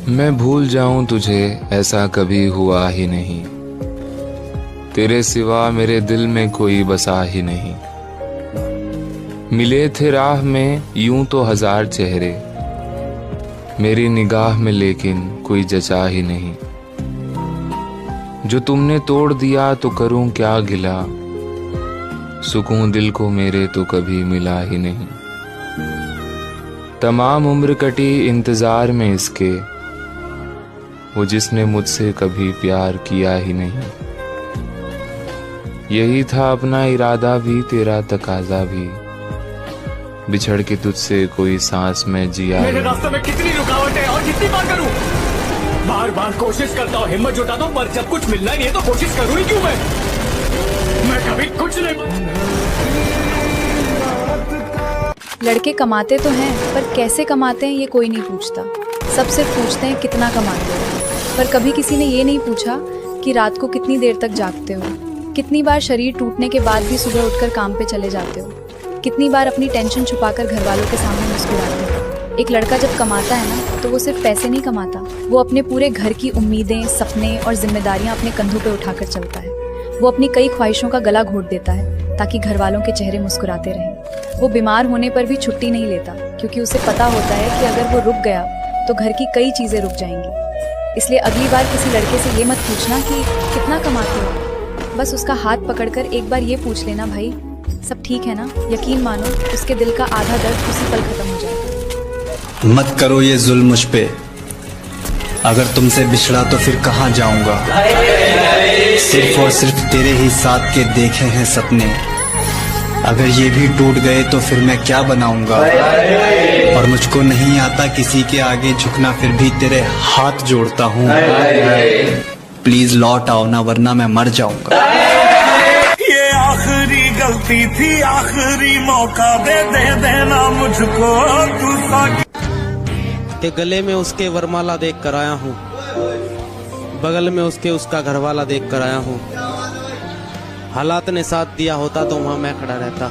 मैं भूल जाऊं तुझे ऐसा कभी हुआ ही नहीं, तेरे सिवा मेरे दिल में कोई बसा ही नहीं। मिले थे राह में यूं तो हजार चेहरे, मेरी निगाह में लेकिन कोई जचा ही नहीं। जो तुमने तोड़ दिया तो करूं क्या गिला, सुकून दिल को मेरे तो कभी मिला ही नहीं। तमाम उम्र कटी इंतजार में इसके, वो जिसने मुझसे कभी प्यार किया ही नहीं। यही था अपना इरादा भी, तेरा तकाजा भी, बिछड़ के तुझसे कोई सांस में जिया। मेरे रास्ते में कितनी रुकावट है और कितनी बार करूं? बार बार कोशिश करता हूँ, हिम्मत जुटाता हूँ, पर जब कुछ मिलना ही नहीं है तो कोशिश करूं ही क्यों? मैं कभी कुछ नहीं। लड़के कमाते तो हैं, पर कैसे कमाते हैं ये कोई नहीं पूछता। सब सिर्फ पूछते हैं कितना कमाते हो, पर कभी किसी ने ये नहीं पूछा कि रात को कितनी देर तक जागते हो, कितनी बार शरीर टूटने के बाद भी सुबह उठकर काम पे चले जाते हो, कितनी बार अपनी टेंशन छुपाकर घर वालों के सामने मुस्कुराते हो। एक लड़का जब कमाता है ना, तो वो सिर्फ पैसे नहीं कमाता, वो अपने पूरे घर की उम्मीदें, सपने और जिम्मेदारियां अपने कंधों पे उठाकर चलता है। वो अपनी कई ख्वाहिशों का गला घोट देता है ताकि घर वालों के चेहरे मुस्कुराते रहें। वो बीमार होने पर भी छुट्टी नहीं लेता, क्योंकि उसे पता होता है कि अगर वो रुक गया तो घर की कई चीज़ें रुक जाएंगी। इसलिए अगली बार किसी लड़के से ये मत पूछना कि कितना कमाते हो, बस उसका हाथ पकड़कर एक बार ये पूछ लेना, भाई सब ठीक है ना। यकीन मानो उसके दिल का आधा दर्द उसी पल खत्म हो जाएगा। मत करो ये जुल्म मुझ पे, अगर तुमसे बिछड़ा तो फिर कहाँ जाऊंगा। सिर्फ और सिर्फ तेरे ही साथ के देखे हैं सपने, अगर ये भी टूट गए तो फिर मैं क्या बनाऊंगा। और मुझको नहीं आता किसी के आगे झुकना, फिर भी तेरे हाथ जोड़ता हूँ। प्लीज लौट आओ ना, वरना मैं मर जाऊंगा। ये आखिरी गलती थी, आखिरी मौका दे देना मुझको तू। के गले में उसके वरमाला देख कर आया हूँ, बगल में उसके उसका घरवाला देख कर आया हूँ। हालात ने साथ दिया होता तो वहां मैं खड़ा रहता,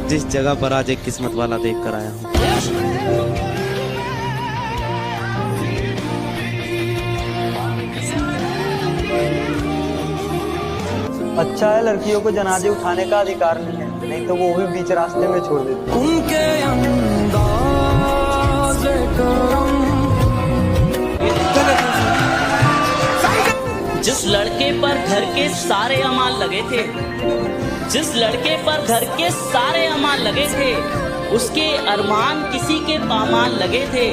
जिस जगह पर आज एक किस्मत वाला देख कर आया हूँ। अच्छा है लड़कियों को जनाजे उठाने का अधिकार नहीं है, नहीं तो वो भी बीच रास्ते में छोड़ देती। उनके जिस लड़के पर घर के सारे अमाल लगे थे, जिस लड़के पर घर के सारे अमाल लगे थे, उसके अरमान किसी के पामाल लगे थे।